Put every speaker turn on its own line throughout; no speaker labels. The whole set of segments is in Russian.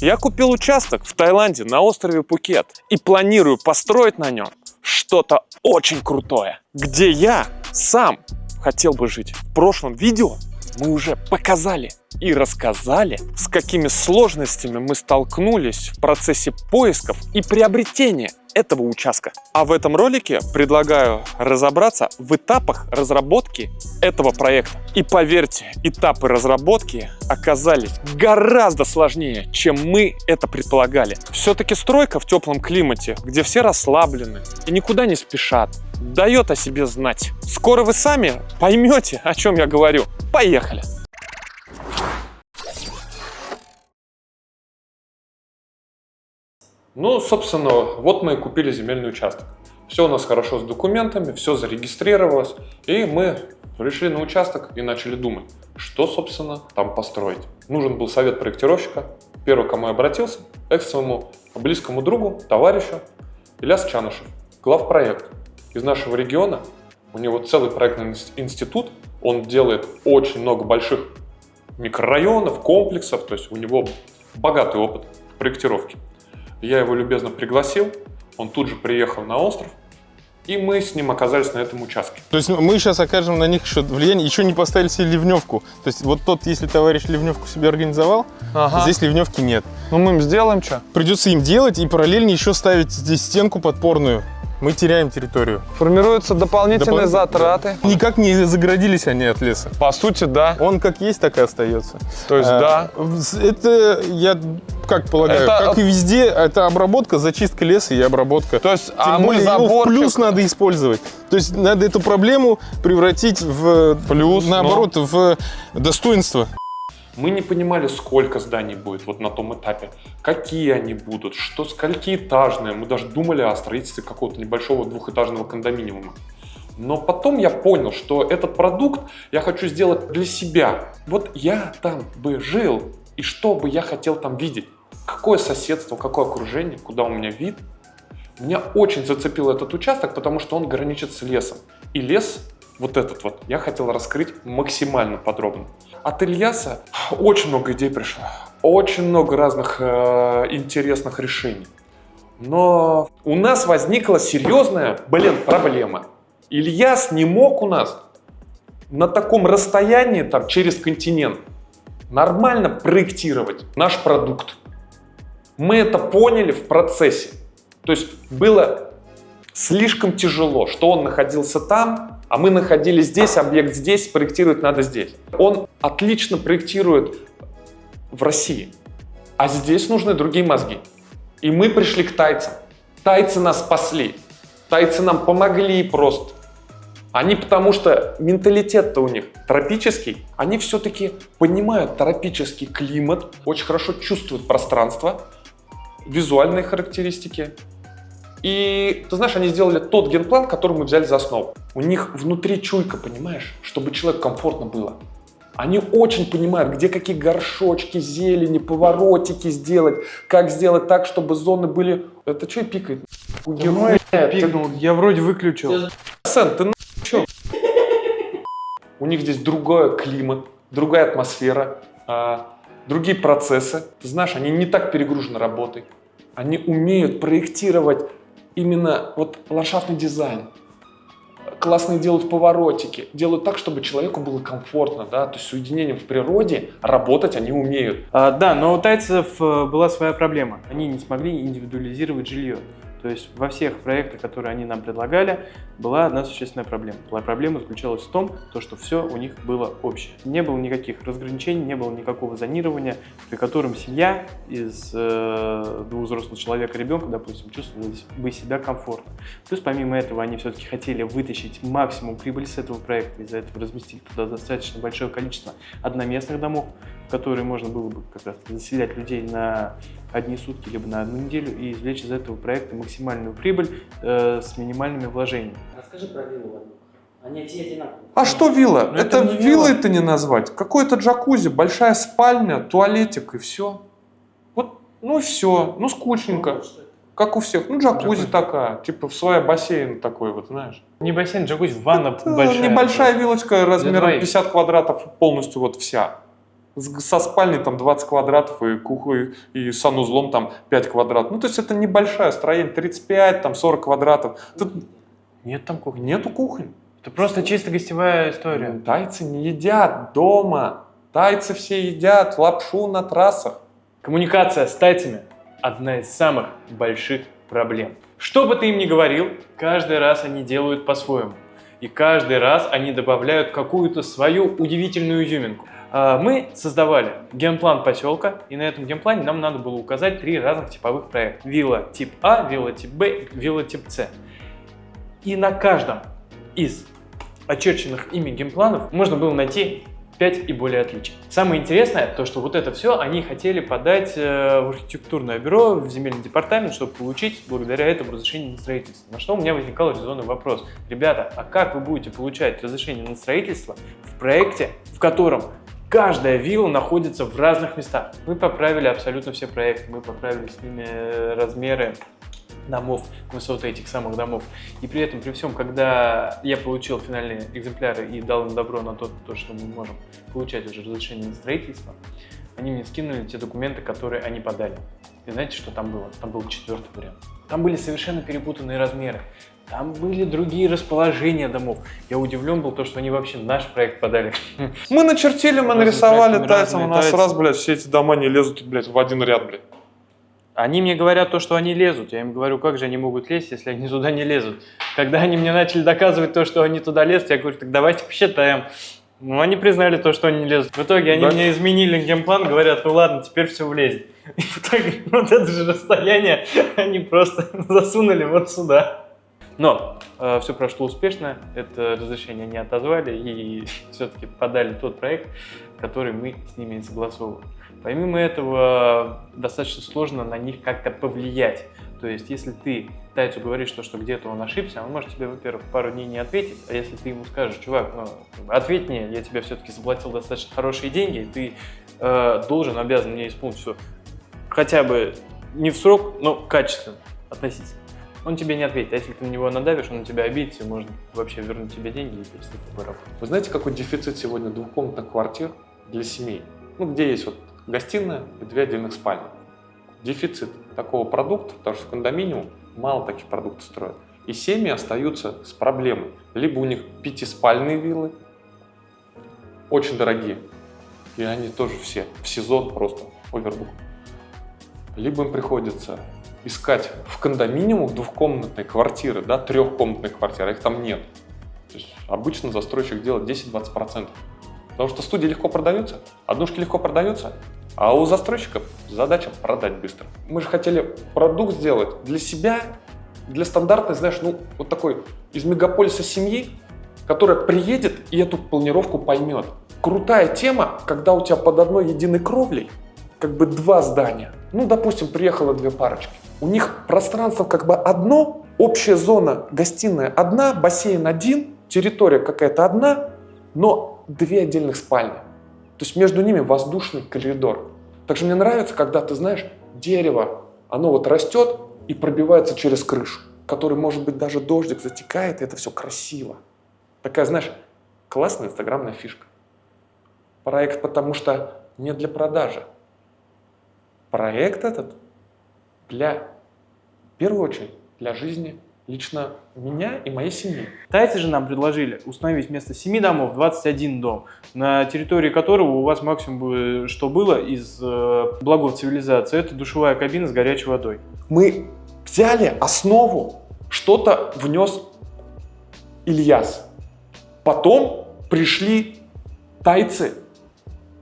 Я купил участок в Таиланде на острове Пхукет и планирую построить на нем что-то очень крутое, где я сам хотел бы жить. В прошлом видео мы уже показали и рассказали, с какими сложностями мы столкнулись в процессе поисков и приобретения этого участка. А в этом ролике предлагаю разобраться в этапах разработки этого проекта. И поверьте, этапы разработки оказались гораздо сложнее, чем мы это предполагали. Все-таки стройка в теплом климате, где все расслаблены и никуда не спешат, дает о себе знать. Скоро вы сами поймете, о чем я говорю. Поехали! Ну, собственно, вот мы и купили земельный участок. Все у нас хорошо с документами, все зарегистрировалось. И мы пришли на участок и начали думать, что, собственно, там построить. Нужен был совет проектировщика. Первый, к кому я обратился, к своему близкому другу, товарищу Ильяс Чанышев, главпроект из нашего региона. У него целый проектный институт. Он делает очень много больших микрорайонов, комплексов. То есть у него богатый опыт в проектировке. Я его любезно пригласил, он тут же приехал на остров, и мы с ним оказались на этом участке.
То есть мы сейчас окажем на них еще влияние, еще не поставили себе ливневку. То есть вот тот, если товарищ ливневку себе организовал, здесь ливневки нет.
Ну мы им сделаем что?
Придется им делать и параллельно еще ставить здесь стенку подпорную. Мы теряем территорию.
Формируются дополнительные затраты.
Никак не загородились они от леса.
По сути, да.
Он как есть, так и остается.
То есть, да.
Это, я как полагаю,
Это...
как и везде, это обработка, зачистка леса и обработка.
То есть,
Тем более его в плюс надо использовать. То есть надо эту проблему превратить в плюс, наоборот, в достоинство.
Мы не понимали, сколько зданий будет вот на том этапе, какие они будут, что сколькиэтажные. Мы даже думали о строительстве какого-то небольшого двухэтажного кондоминиума. Но потом я понял, что этот продукт я хочу сделать для себя. Вот я там бы жил, и что бы я хотел там видеть? Какое соседство, какое окружение, куда у меня вид? Меня очень зацепил этот участок, потому что он граничит с лесом. И лес, вот этот вот, я хотел раскрыть максимально подробно. От Ильяса очень много идей пришло, очень много разных интересных решений. Но у нас возникла серьезная, проблема. Ильяс не мог у нас на таком расстоянии, там, через континент, нормально проектировать наш продукт. Мы это поняли в процессе. То есть было слишком тяжело, что он находился там, а мы находились здесь, объект здесь, проектировать надо здесь. Он отлично проектирует в России, а здесь нужны другие мозги. И мы пришли к тайцам. Тайцы нас спасли. Тайцы нам помогли просто. Они, потому что менталитет-то у них тропический, они все-таки понимают тропический климат, очень хорошо чувствуют пространство, визуальные характеристики. И, ты знаешь, они сделали тот генплан, который мы взяли за основу. У них внутри чуйка, понимаешь, чтобы человеку комфортно было. Они очень понимают, где какие горшочки, зелени, поворотики сделать, как сделать так, чтобы зоны были... Это что пикает?
Пикнул, я вроде выключил.
Сэн, ты чё? У них здесь другой климат, другая атмосфера, другие процессы. Ты знаешь, они не так перегружены работой. Они умеют проектировать именно вот ландшафтный дизайн. Классные делают поворотики, делают так, чтобы человеку было комфортно, да, то есть с уединением в природе работать они умеют.
Да, но у тайцев была своя проблема. Они не смогли индивидуализировать жилье. То есть во всех проектах, которые они нам предлагали, была одна существенная проблема. Проблема заключалась в том, что все у них было общее. Не было никаких разграничений, не было никакого зонирования, при котором семья из двух взрослых человека и ребенка, допустим, чувствовала бы себя комфортно. Плюс помимо этого они все-таки хотели вытащить максимум прибыли с этого проекта, из-за этого разместили туда достаточно большое количество одноместных домов, в которые можно было бы как раз заселять людей на одни сутки, либо на одну неделю и извлечь из этого проекта максимальную прибыль с минимальными вложениями.
Расскажи про виллу. Они все одинаковые.
А что вилла?
Ну,
это
не
виллой это не назвать. Какой-то джакузи, большая спальня, туалетик и все. Вот, ну и все. Ну скучненько. Как у всех. Ну джакузи такая. Типа в свой бассейн такой вот, знаешь.
Не бассейн, джакузи, ванна
Это
большая.
Небольшая виллочка размером
двоих.
50 квадратов полностью вот вся. со спальней там 20 квадратов и кухней, и санузлом там 5 квадратов. Ну, то есть это небольшое строение, 35, там 40 квадратов. Тут
Нет там кухни.
нету кухонь.
Это просто чисто гостевая история.
Тайцы не едят дома. Тайцы все едят лапшу на трассах.
Коммуникация с тайцами – одна из самых больших проблем. Что бы ты им ни говорил, каждый раз они делают по-своему. И каждый раз они добавляют какую-то свою удивительную изюминку. Мы создавали генплан поселка, и на этом генплане нам надо было указать 3 разных типовых проекта. Вилла тип А, вилла тип Б, вилла тип С. И на каждом из очерченных ими генпланов можно было найти 5 и более отличий. Самое интересное, то что вот это все они хотели подать в архитектурное бюро, в земельный департамент, чтобы получить благодаря этому разрешение на строительство. На что у меня возникал резонный вопрос. Ребята, а как вы будете получать разрешение на строительство в проекте, в котором каждая вилла находится в разных местах? Мы поправили абсолютно все проекты, мы поправили с ними размеры домов, высоты этих самых домов. И при этом, при всем, когда я получил финальные экземпляры и дал им добро на то, что мы можем получать уже разрешение на строительство, они мне скинули те документы, которые они подали. И знаете, что там было? Там был 4-й вариант. Там были совершенно перепутанные размеры. Там были другие расположения домов. Я удивлен был, что они вообще наш проект подали.
Мы начертили, мы нарисовали тайцам, у нас раз, блядь, все эти дома не лезут, блядь, в один ряд, блядь.
Они мне говорят то, что они лезут. Я им говорю, как же они могут лезть, если они туда не лезут. Когда они мне начали доказывать то, что они туда лезут, я говорю, так давайте посчитаем. Ну, они признали то, что они не лезут. В итоге они мне изменили генплан, говорят, ну ладно, теперь все влезет. И в итоге вот это же расстояние они просто засунули вот сюда. Но все прошло успешно, это разрешение не отозвали и все-таки подали тот проект, который мы с ними согласовывали. Помимо этого, достаточно сложно на них как-то повлиять. То есть, если ты тайцу говоришь, что где-то он ошибся, он может тебе, во-первых, пару дней не ответить, а если ты ему скажешь, чувак, ну, ответь мне, я тебе все-таки заплатил достаточно хорошие деньги, и ты должен, обязан мне исполнить все хотя бы не в срок, но качественно относиться. Он тебе не ответит, а если ты на него надавишь, он на тебя обидится, и может вообще вернуть тебе деньги и перестать твою работу.
Вы знаете, какой дефицит сегодня двухкомнатных квартир для семей? Ну, где есть вот гостиная и 2 отдельных спальни. Дефицит такого продукта, потому что в кондоминиум мало таких продуктов строят. И семьи остаются с проблемой. Либо у них 5-спальные виллы, очень дорогие, и они тоже все в сезон просто овербук. Либо им приходится искать в кондоминиумах 2-комнатные квартиры, да, 3-комнатные квартиры, а их там нет. То есть обычно застройщик делает 10-20%. Потому что студии легко продаются, однушки легко продаются, а у застройщиков задача продать быстро. Мы же хотели продукт сделать для себя, для стандартной, знаешь, ну вот такой из мегаполиса семьи, которая приедет и эту планировку поймет. Крутая тема, когда у тебя под одной единой кровлей как бы 2 здания. Ну, допустим, приехало 2 парочки. У них пространство как бы одно, общая зона, гостиная одна, бассейн один, территория какая-то одна, но 2 отдельных спальни. То есть между ними воздушный коридор. Также мне нравится, когда ты знаешь, дерево, оно вот растет и пробивается через крышу, который, может быть, даже дождик затекает, и это все красиво. Такая, знаешь, классная инстаграмная фишка. Проект, потому что не для продажи. Проект этот в первую очередь, для жизни лично меня и моей семьи.
Тайцы же нам предложили установить вместо 7 домов 21 дом, на территории которого у вас максимум, что было из благов цивилизации, это душевая кабина с горячей водой.
Мы взяли основу, что-то внес Ильяс. Потом пришли тайцы,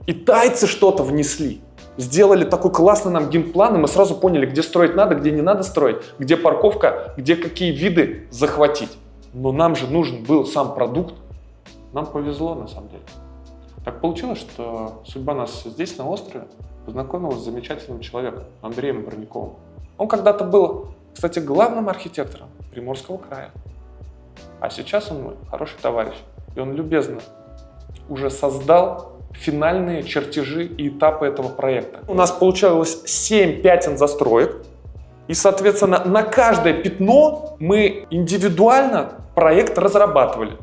и тайцы что-то внесли. Сделали такой классный нам генплан, и мы сразу поняли, где строить надо, где не надо строить, где парковка, где какие виды захватить. Но нам же нужен был сам продукт. Нам повезло, на самом деле. Так получилось, что судьба нас здесь, на острове, познакомила с замечательным человеком, Андреем Барниковым. Он когда-то был, кстати, главным архитектором Приморского края. А сейчас он мой хороший товарищ. И он любезно уже создал финальные чертежи и этапы этого проекта. У нас получалось 7 пятен застроек. И, соответственно, на каждое пятно мы индивидуально проект разрабатывали.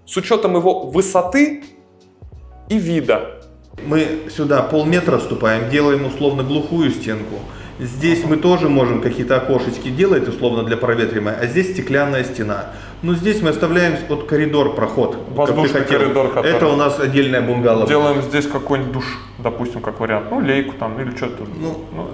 С учетом его высоты и вида.
Мы сюда полметра вступаем, делаем условно глухую стенку. Здесь мы тоже можем какие-то окошечки делать, условно, для проветривания, а здесь стеклянная стена. Но здесь мы оставляем вот коридор, проход.
Воздушный коридор, который...
Это у нас отдельная бунгало.
Делаем здесь какой-нибудь душ, допустим, как вариант. Ну, лейку там, или что-то.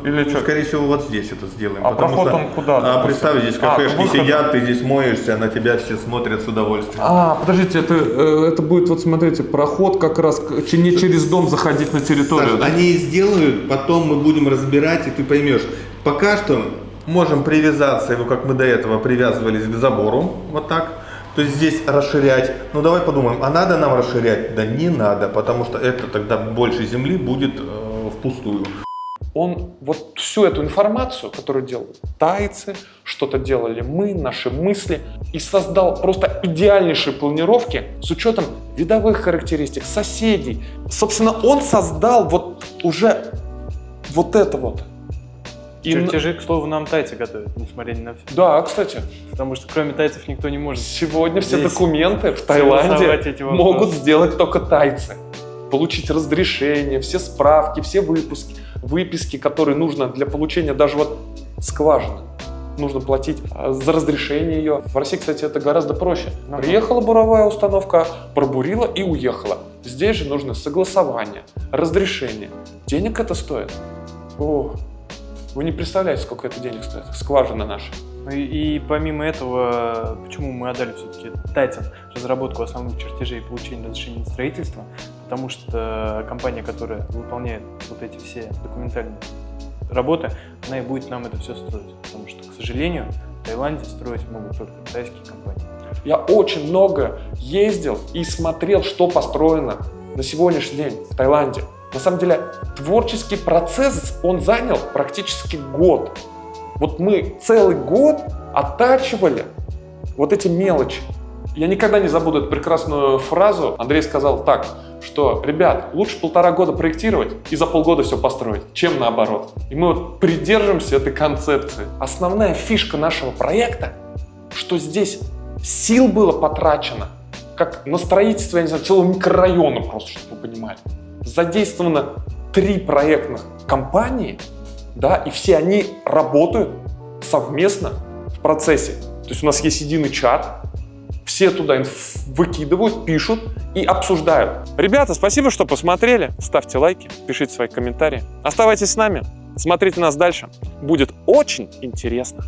Или что?
Скорее всего, вот здесь это сделаем.
А проход он куда?
Представь, здесь кафешки сидят, ты здесь моешься, на тебя все смотрят с удовольствием.
Подождите, это будет, вот смотрите, проход как раз не через дом заходить на территорию.
Саш,
да?
они сделают, потом мы будем разбирать, и ты поймешь. Пока что можем привязаться его, как мы до этого привязывались к забору, вот так. То есть здесь расширять. Ну давай подумаем, а надо нам расширять? Да не надо, потому что это тогда больше земли будет впустую.
Он вот всю эту информацию, которую делали тайцы, что-то делали мы, наши мысли, и создал просто идеальнейшие планировки с учетом видовых характеристик, соседей. Собственно, он создал вот уже вот это вот.
Чертежи, к слову, нам тайцы готовят, несмотря ни на все.
Да, кстати.
Потому что кроме тайцев никто не может.
Сегодня все
здесь
документы в Таиланде могут сделать только тайцы. Получить разрешение, все справки, все выписки, которые нужно для получения даже вот скважины. Нужно платить за разрешение ее. В России, кстати, это гораздо проще. Приехала буровая установка, пробурила и уехала. Здесь же нужно согласование, разрешение. Денег это стоит? О, вы не представляете, сколько это денег стоит. Скважина наша.
И помимо этого, почему мы отдали все-таки тайцам разработку основных чертежей и получение разрешения на строительство? Потому что компания, которая выполняет вот эти все документальные работы, она и будет нам это все строить. Потому что, к сожалению, в Таиланде строить могут только китайские компании.
Я очень много ездил и смотрел, что построено на сегодняшний день в Таиланде. На самом деле, творческий процесс, он занял практически год. Вот мы целый год оттачивали вот эти мелочи. Я никогда не забуду эту прекрасную фразу. Андрей сказал так, что, ребят, лучше 1,5 года проектировать и за полгода все построить, чем наоборот. И мы вот придерживаемся этой концепции. Основная фишка нашего проекта, что здесь сил было потрачено, как на строительство, я не знаю, целого микрорайона просто, чтобы вы понимали. Задействовано 3 проектных компании, да, и все они работают совместно в процессе. То есть у нас есть единый чат, все туда выкидывают, пишут и обсуждают. Ребята, спасибо, что посмотрели. Ставьте лайки, пишите свои комментарии. Оставайтесь с нами, смотрите нас дальше. Будет очень интересно.